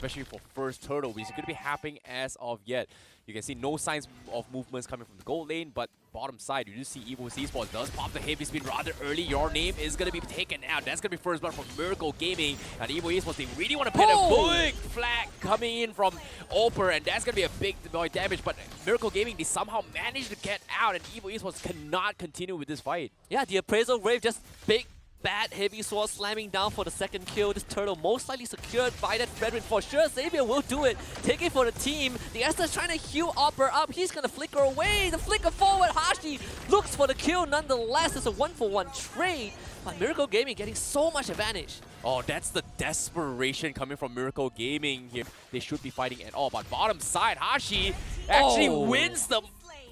especially for first turtle, which is going to be happening as of yet. You can see no signs of movements coming from the gold lane, but bottom side, you do see EVO Esports does pop the heavy spin rather early. Your name is going to be taken out. That's going to be first blood from Miracle Gaming. And EVO Esports, they really want to put a big flag coming in from Oper, and that's going to be a big damage. But Miracle Gaming, they somehow managed to get out, and EVO Esports cannot continue with this fight. Yeah, the Appraisal Wave just big bad heavy sword slamming down for the second kill. This turtle most likely secured by that Fredrin. For sure, Xavier will do it. Take it for the team. The Esther's trying to heal Opper up. He's going to flicker away. The flicker forward. Hashi looks for the kill nonetheless. It's a 1-for-1 trade. But Miracle Gaming getting so much advantage. Oh, that's the desperation coming from Miracle Gaming here. They should be fighting at all. But bottom side, Hashi actually wins the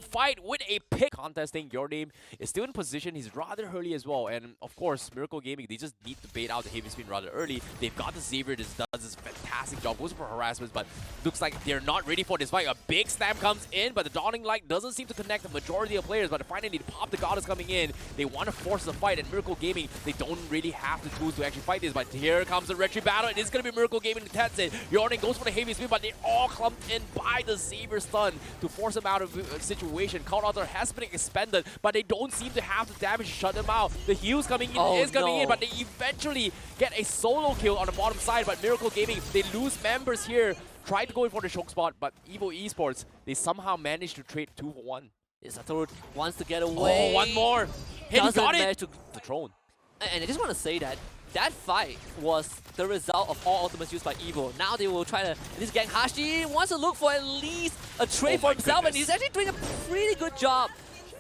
fight with a pick. Contesting, Your Name is still in position. He's rather early as well. And of course, Miracle Gaming, they just need to bait out the heavy spin rather early. They've got the Xavier that does this fantastic job. Goes for harassment, but looks like they're not ready for this fight. A big snap comes in, but the Dawning Light doesn't seem to connect the majority of players. But finally, the Pop the Goddess coming in. They want to force the fight, and Miracle Gaming, they don't really have the tools to actually fight this. But here comes the retry battle. It is going to be Miracle Gaming that takes it. Your Name goes for the heavy spin, but they're all clumped in by the Xavier stun to force him out of a situation. Counter has been expended, but they don't seem to have the damage to shut them out. The heals coming in is coming in, but they eventually get a solo kill on the bottom side. But Miracle Gaming, they lose members here. Tried to go in for the choke spot, but EVO Esports, they somehow managed to trade 2 for 1. Satoru wants to get away. Oh, one more. He got it. To the throne. And I just want to say that that fight was the result of all ultimates used by EVO. Now they will try to, this gang Hashi wants to look for at least a trade for himself, and he's actually doing a pretty good job.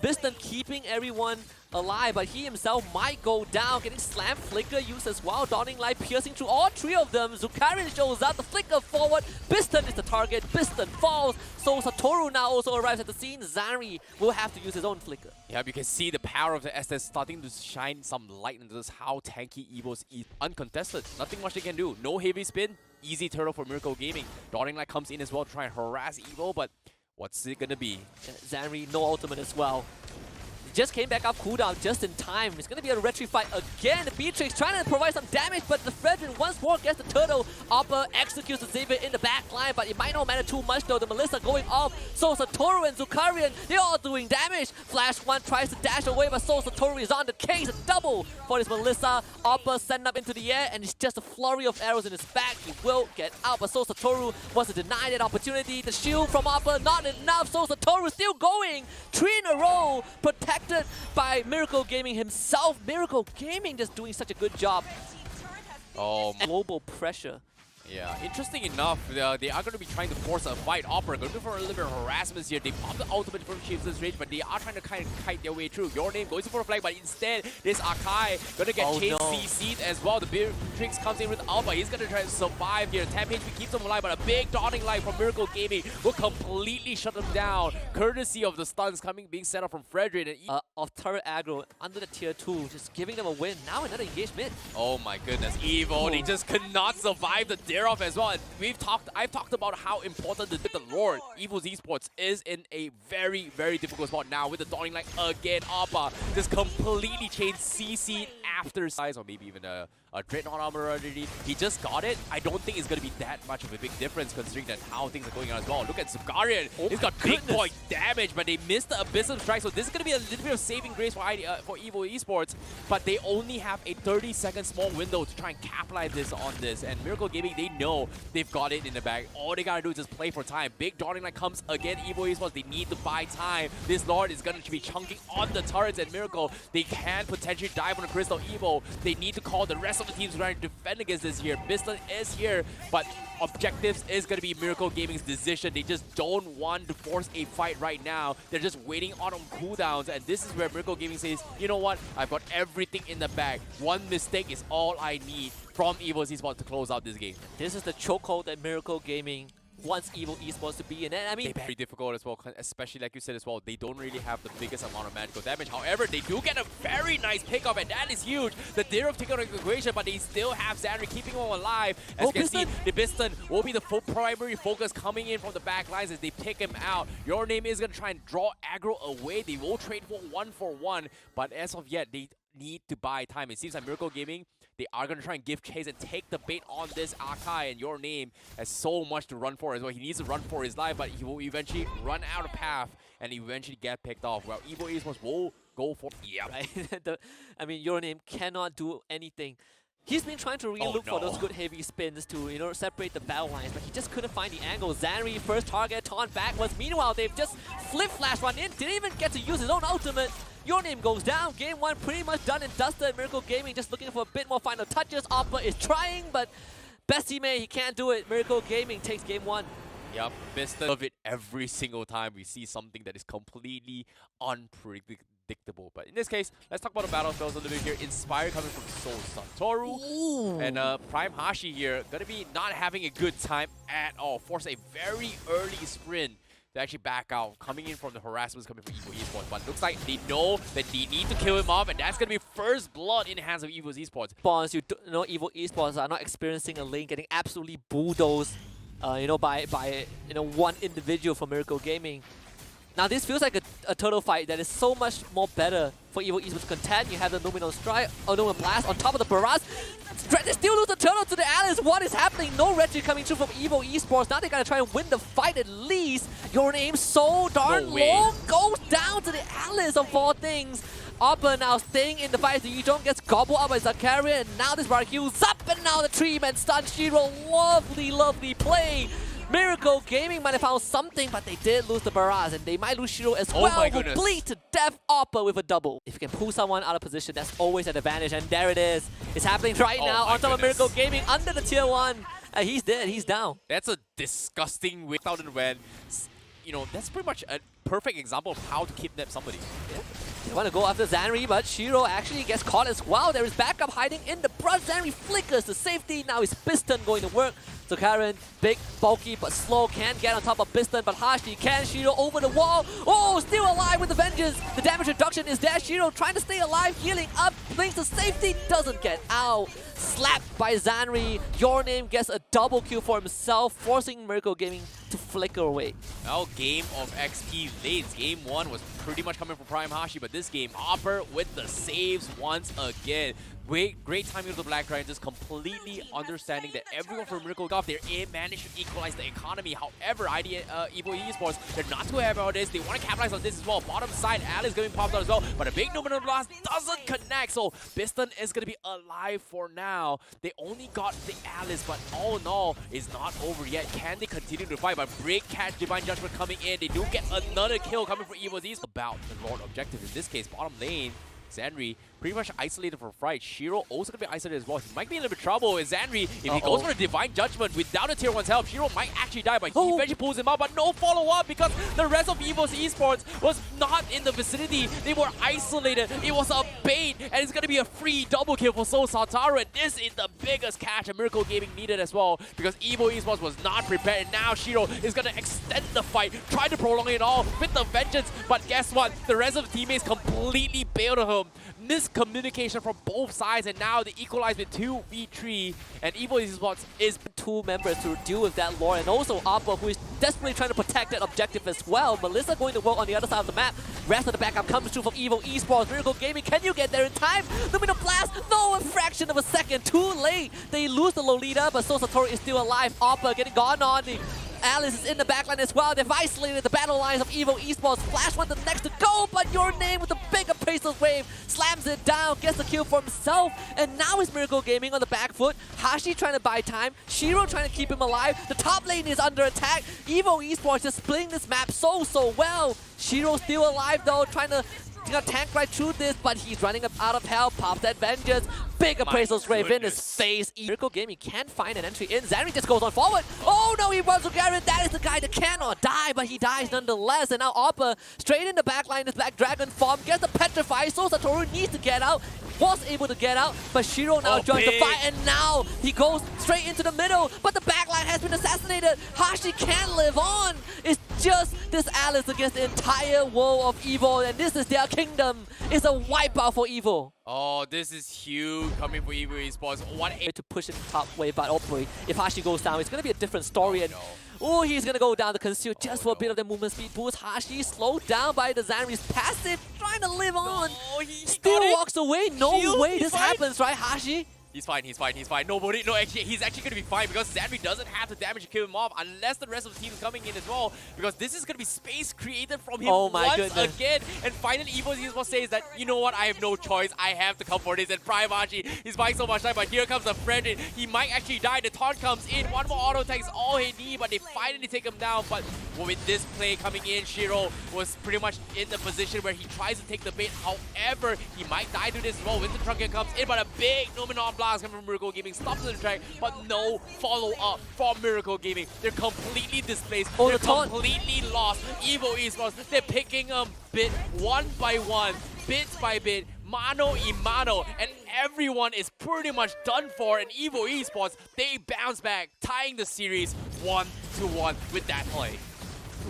Biston keeping everyone alive, but he himself might go down, getting slam flicker used as well. Dawning Light piercing through all 3 of them. Zukarian shows up, the flicker forward. Biston is the target. Biston falls. So Satoru now also arrives at the scene. Zari will have to use his own flicker. Yeah, you can see the power of the SS starting to shine some light into this. How tanky EVO's uncontested. Nothing much they can do. No heavy spin. Easy turtle for Miracle Gaming. Dawning Light comes in as well to try and harass EVO, but what's it gonna be? Zari, no ultimate as well. Just came back up cooldown just in time. It's going to be a retry fight again. Beatrix trying to provide some damage, but the Fredrin once more gets the turtle. Oppa executes the Xavier in the back line, but it might not matter too much though. The Melissa going off. So Satoru and Zukarian, they're all doing damage. Flash 1 tries to dash away, but So Satoru is on the case. A double for this Melissa. Oppa sent up into the air, and it's just a flurry of arrows in his back. He will get out, but So Satoru wants to deny that opportunity. The shield from Oppa, not enough. So Satoru still going. 3 in a row. Protected by Miracle Gaming himself. Miracle Gaming just doing such a good job. Oh, global pressure. Yeah, interesting enough, they are going to be trying to force a fight. Opera going for a little bit of harassment here. They pop the ultimate from Chief's range, but they are trying to kind of kite their way through. Your Name goes for a flag, but instead, this Akai going to get chain CC'd as well. The Beatrix comes in with Alpha. He's going to try to survive here. 10 HP keeps him alive, but a big Dawning Light from Miracle Gaming will completely shut them down, courtesy of the stuns being set up from Fredrin. And of turret aggro under the tier 2, just giving them a win. Now another engagement. Oh my goodness, EVO, they just cannot survive the off as well. And I've talked about how important the Lord EVO Esports is in a very, very difficult spot now with the Dawning Light again. Appa just completely changed CC after size, or maybe even a Dreadnought armor already. He just got it. I don't think it's going to be that much of a big difference considering that how things are going on as well. Look at Zukarian. He's got big boy damage, but they missed the Abyssal Strike, so this is going to be a little bit of saving grace for EVO Esports, but they only have a 30-second small window to try and capitalize on this, and Miracle Gaming, they know they've got it in the bag. All they gotta do is just play for time. Big Dawning Light comes again. EVO Esports, they need to buy time. This Lord is gonna be chunking on the turrets, and Miracle, they can potentially dive on the Crystal EVO. They need to call the rest of the teams trying to defend against this here. Biston is here, but objectives is gonna be Miracle Gaming's decision. They just don't want to force a fight right now. They're just waiting on cooldowns, and this is where Miracle Gaming says, you know what, I've got everything in the bag. One mistake is all I need from EVO Esports to close out this game. This is the chokehold that Miracle Gaming wants EVO Esports to be in. And I mean, very difficult as well, especially like you said as well, they don't really have the biggest amount of magical damage. However, they do get a very nice pickup, and that is huge. The Dare take out the equation, but they still have Xandri keeping him alive. As you can see, the Biston will be the primary focus coming in from the back lines as they pick him out. Your Name is going to try and draw aggro away. They will trade for 1 for 1, but as of yet, they need to buy time. It seems like Miracle Gaming, they are going to try and give chase and take the bait on this Akai, and Your Name has so much to run for as well. He needs to run for his life, but he will eventually run out of path and eventually get picked off. Well, EVO Esports will go for right. I mean, Your Name cannot do anything. He's been trying to really look for those good heavy spins to, separate the battle lines, but he just couldn't find the angle. Zanri, first target, taunt backwards. Meanwhile, they've just flip flash run in, didn't even get to use his own ultimate. Your Name goes down. Game 1 pretty much done and dusted. Miracle Gaming just looking for a bit more final touches. Oppa is trying, but best teammate, he can't do it. Miracle Gaming takes Game 1. Yep, Mr. Love it every single time we see something that is completely unpredictable. But in this case, let's talk about the battle spells a little bit here. Inspire coming from Soul Satoru. Ooh. And Prime Hashi here, gonna be not having a good time at all. Force a very early sprint to actually back out, coming in from the harassments coming from EVO Esports. But looks like they know that they need to kill him off, and that's gonna be first blood in the hands of EVO Esports. EVO Esports are not experiencing a lane getting absolutely bulldozed. By one individual from Miracle Gaming. Now this feels like a turtle fight that is so much more better for EVO Esports to contend. You have the Numinal Strike, Numinal Blast on top of the barrage. They still lose the turtle to the Alice. What is happening? No retry coming through from EVO Esports. Now they gotta try and win the fight at least. Your Name so darn low goes down to the Alice of all things. Oppa now staying in the fight. The Yuzhong gets gobbled up by Zakaria, and now this barbecue's up, and now the 3-man stun Shiro. Lovely, lovely play. Miracle Gaming might have found something, but they did lose the barrage, and they might lose Shiro as well. My goodness. Who bleed to death. Oppa with a double. If you can pull someone out of position, that's always an advantage, and there it is. It's happening right now on top of Miracle Gaming under the tier 1. He's dead. He's down. That's a disgusting way out and when. That's pretty much a perfect example of how to kidnap somebody. Yeah. They want to go after Zanri, but Shiro actually gets caught as well. There is backup hiding in the brush. Zanri flickers to safety. Now his Piston going to work. So Karen, big, bulky, but slow, can't get on top of Piston, but Hashi can. Shiro over the wall. Oh, still alive with the vengeance. The damage reduction is there. Shiro trying to stay alive, healing up, brings to safety, doesn't get out. Slapped by Zanri. Your Name gets a double kill for himself, forcing Miracle Gaming to flicker away. Now, game of XP lanes. Game 1 was pretty much coming from Prime Hashi, but this game, Hopper with the saves once again. Great timing of the Black Dragon, just completely understanding that everyone from Miracle got there and managed to equalize the economy. However, EVO Esports, they're not too happy about this. They want to capitalize on this as well. Bottom side, Alice getting popped out as well, but a big Numinal Blast doesn't connect, so Piston is going to be alive for now. They only got the Alice, but all in all, it's not over yet. Can they continue to fight? But break catch, Divine Judgment coming in. They do get another kill coming from EVO Esports. About the Lord objective, in this case, bottom lane. Zanri pretty much isolated from fight. Shiro also going to be isolated as well. He might be in a little bit of trouble. And Zanri, if he goes for a Divine Judgment without a tier 1's help, Shiro might actually die, but he eventually pulls him out, but no follow-up because the rest of EVO Esports was not in the vicinity. They were isolated. It was a bait, and it's going to be a free double kill for Soul Satoru. And this is the biggest catch that Miracle Gaming needed as well, because EVO Esports was not prepared. And now Shiro is going to extend the fight, try to prolong it all with the vengeance, but guess what? The rest of the teammates completely bailed on him. Miscommunication from both sides, and now they equalize with 2v3, and EVO Esports is 2 members to deal with that lore, and also Oppa, who is desperately trying to protect that objective as well. Melissa going to work on the other side of the map. Rest of the backup comes through from EVO Esports. Miracle Gaming, can you get there in time? Luminal Blast, no, a fraction of a second too late. They lose the Lolita, but Soul Satoru is still alive. Oppa getting gone on. The Alice is in the backline as well. They've isolated the battle lines of EVO Esports. Flash went the next to go, but Your Name with a big appraisal wave slams it down, gets the kill for himself, and now is Miracle Gaming on the back foot. Hashi trying to buy time, Shiro trying to keep him alive. The top lane is under attack. EVO Esports just splitting this map so well. Shiro still alive though, trying to tank right through this, but he's running out of health. Pops that vengeance. Big appraisal wave in his face. Miracle Gaming can't find an entry in. Zanri just goes on forward. Oh no, he runs to Garrett. That is the guy that cannot die, but he dies nonetheless. And now Oppa straight in the backline, this Black Dragon form, gets the petrify. So Satoru needs to get out. Was able to get out, but Shiro now joins the fight, and now he goes straight into the middle, but the backline has been assassinated. Hashi can't live on. It's just this Alice against the entire world of EVO, and this is their kingdom. It's a wipeout for EVO. Oh, this is huge coming for EVO Esports. What a to push it top way, but hopefully, if Hashi goes down, it's going to be a different story. Oh, he's going to go down to conceal just for a bit of the movement speed boost. Hashi slowed down by the Zanri's passive, trying to live on. He still walks away. No way this happens, right, Hashi? He's fine, he's fine, he's fine. Nobody, no, actually, he's actually going to be fine because Zanri doesn't have the damage to kill him off unless the rest of the team is coming in as well. Because this is going to be space created from him once again. And finally, EVO says that, you know what, I have no choice. I have to come for this. And Prime Hashi, he's buying so much time, but here comes the friend. He might actually die. The taunt comes in. One more auto attack is all he needs, but they finally take him down. But with this play coming in, Shiro was pretty much in the position where he tries to take the bait. However, he might die to this as well. With the Trunken comes in, but a big Numenon blast coming from Miracle Gaming stops the track, but no follow-up from Miracle Gaming. They're completely displaced. They're completely lost. EVO Esports, they're picking them bit one by one, bit by bit, mano y mano, and everyone is pretty much done for. And EVO Esports, they bounce back, tying the series 1-1 with that play.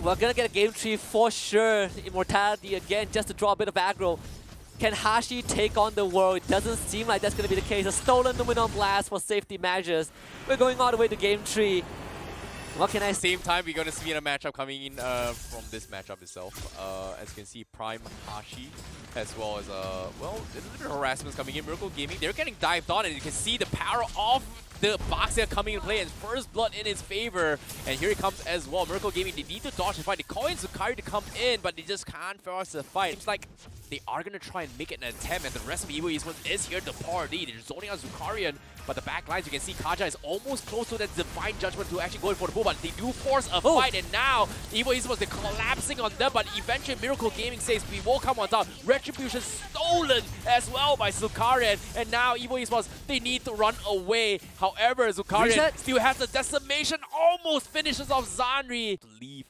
We're gonna get a game 3 for sure. Immortality again, just to draw a bit of aggro. Can Hashi take on the world? It doesn't seem like that's going to be the case. A stolen Numenon blast for safety measures. We're going all the way to game 3. What can I say? Same time, we're going to see a matchup coming in from this matchup itself. As you can see, Prime Hashi, as well as, well, there's a little bit of harassment coming in. Miracle Gaming, they're getting dived on, and you can see the power of the Boxer coming into play, and first blood in his favor. And here he comes as well. Miracle Gaming, they need to dodge the fight. They call in Zukari to come in, but they just can't force the fight. Seems like they are going to try and make it an attempt, and the rest of EVO Esports is here to party. They're zoning out Zukarian, but the back lines, you can see Kaja is almost close to that Divine Judgment to actually go for the pull, but they do force a fight, and now EVO Esports, they're collapsing on them, but eventually Miracle Gaming says we will come on top. Retribution stolen as well by Zukarian, and now EVO Esports, they need to run away. However, Zukarian still has the decimation, almost finishes off Zanri to leave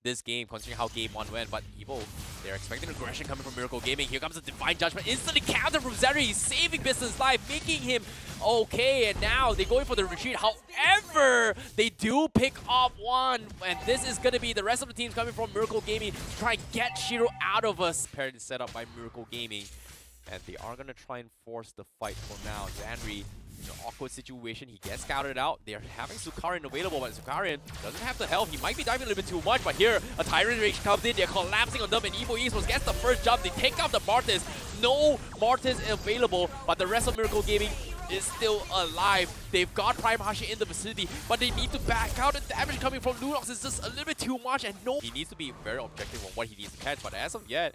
this game, considering how game 1 went. But EVO, they're expecting aggression coming from Miracle Gaming. Here comes the Divine Judgment, instantly counter from Zanri. He's saving Business life, making him okay, and now they're going for the retreat. However, they do pick off one, and this is going to be the rest of the teams coming from Miracle Gaming to try and get Shiro out of us. Apparently set up by Miracle Gaming, and they are going to try and force the fight for now. Zanri, in an awkward situation, he gets scouted out. They're having Zukarian available, but Zukarian doesn't have the health. He might be diving a little bit too much, but here a Tyrant Rage comes in. They're collapsing on them, and EVO Esports gets the first jump. They take out the Martis. No Martis available, but the rest of Miracle Gaming is still alive. They've got Prime Hashi in the vicinity, but they need to back out. The damage coming from Lunox is just a little bit too much, and no, he needs to be very objective on what he needs to catch, but as of yet,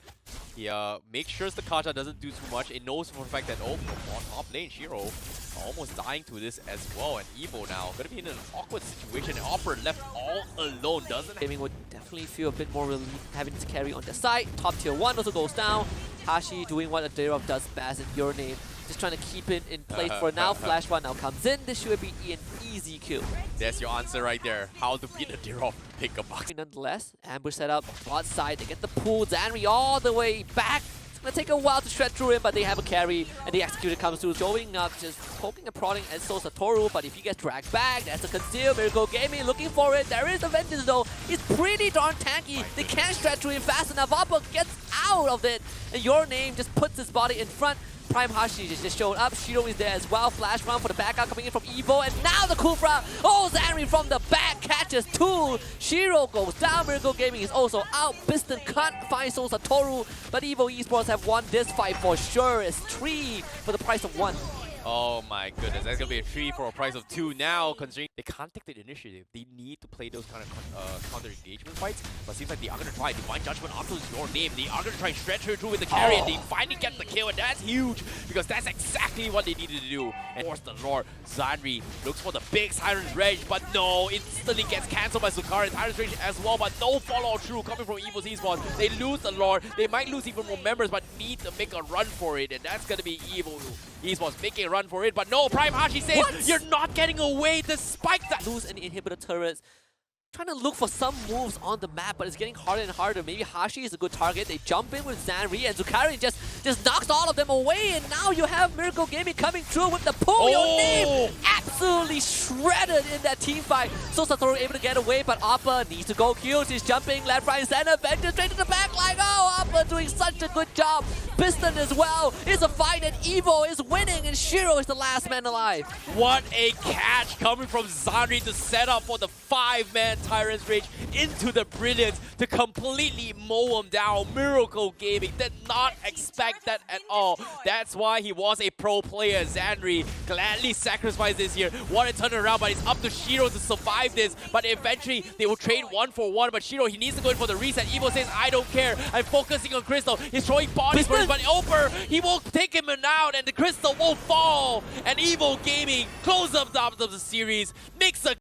he makes sure the Kaja doesn't do too much. It knows for the fact that, oh, on top lane, Shiro almost dying to this as well, and EVO now gonna be in an awkward situation, and Opera left all alone. Gaming would definitely feel a bit more relief having to carry on the side. Top tier 1 also goes down. Hashi doing what Aderov does best in Your Name, just trying to keep it in place for now. Flash 1 now comes in. This should be an easy kill. There's your answer right there. How to beat Aderov. Pick a box. Nonetheless, ambush setup, bot side, they get the pull. Zanri all the way back. It's gonna take a while to shred through him, but they have a carry, and the executor comes through, showing up, just poking and prodding at so Satoru, but if he gets dragged back, that's a conceal. Miracle Gaming looking for it. There is a Vengeance though. He's pretty darn tanky. They can't shred through him fast enough. Appa gets out of it, and Your Name just puts his body in front. Prime Hashi just showed up. Shiro is there as well. Flash run for the backup coming in from EVO, and now the Kufra. Oh, Zanri from the back catches 2. Shiro goes down. Miracle Gaming is also out. Biston can't find Soul Satoru, but EVO Esports have won this fight for sure. It's 3 for the price of 1. Oh my goodness, that's gonna be a 3 for a price of 2 now, considering they can't take the initiative. They need to play those kind of counter-engagement fights, but it seems like they are gonna try. Divine Judgment onto Your Name. They are gonna try and stretch her through with the carry, and they finally get the kill, and that's huge, because that's exactly what they needed to do. And force the lore. Zanri looks for the big Siren's Rage, but no, instantly gets cancelled by Zukari. Siren's Rage as well, but no follow through coming from EVO Esports. They lose the lore. They might lose even more members, but need to make a run for it, and that's gonna be EVO Esports making a run for it, but no, Prime Hashi says, you're not getting away despite that. Lose any inhibitor turrets. Trying to look for some moves on the map, but it's getting harder and harder. Maybe Hashi is a good target. They jump in with Zanri, and Zukari just knocks all of them away, and now you have Miracle Gaming coming through with the pull. Your Name absolutely shredded in that team fight. So Satoru able to get away, but Appa needs to go kill. She's jumping left, right, center, Vengeance straight to the back line. Oh, Appa doing such a good job. Piston as well. It's a fight that EVO is winning and Shiro is the last man alive. What a catch coming from Zandri to set up for the 5-man Tyrant's Rage into the Brilliance to completely mow him down. Miracle Gaming did not expect that at all. That's why he was a pro player. Zandri gladly sacrificed this here. Want to turn around, but it's up to Shiro to survive this. But eventually, they will trade 1-for-1. But Shiro, he needs to go in for the reset. EVO says, I don't care. I'm focusing on Crystal. He's throwing bodies first, but Oper, he won't take him out, and the Crystal won't fall. And EVO Gaming close up the series, makes a